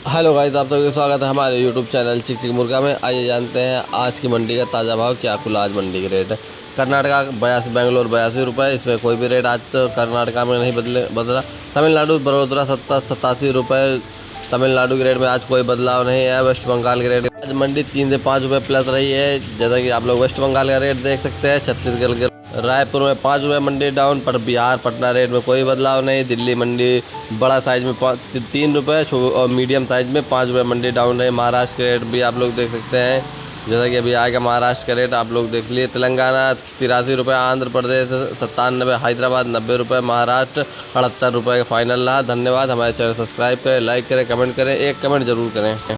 Hello guys, आप सबका स्वागत है हमारे यूट्यूब चैनल चिक चिक मुर्गा में। आइए जानते हैं आज की मंडी का ताज़ा भाव क्या खुला। आज मंडी के रेट है कर्नाटका 82, बेंगलोर 82 रुपये। इसमें कोई भी रेट आज तो कर्नाटका में नहीं बदला। तमिलनाडु बड़ोदरा 87 रुपये। तमिलनाडु के रेट में आज कोई बदलाव नहीं है। वेस्ट बंगाल के रेट आज मंडी 3 से 5 रुपये प्लस रही है। जैसा कि आप लोग वेस्ट बंगाल का रेट देख सकते हैं। छत्तीसगढ़ के रायपुर में 5 रुपये मंडी डाउन, पर बिहार पटना रेट में कोई बदलाव नहीं। दिल्ली मंडी बड़ा साइज में 3 रुपये और मीडियम साइज में 5 रुपये मंडी डाउन है। महाराष्ट्र के रेट भी आप लोग देख सकते हैं, जैसा कि अभी आएगा महाराष्ट्र का रेट आप लोग देख लिए। तेलंगाना 83 रुपये, आंध्र प्रदेश 97, हैदराबाद 90 रुपये, महाराष्ट्र 78 रुपये का फाइनल रहा। धन्यवाद। हमारे चैनल सब्सक्राइब करें, लाइक करें, कमेंट करें, एक कमेंट जरूर करें।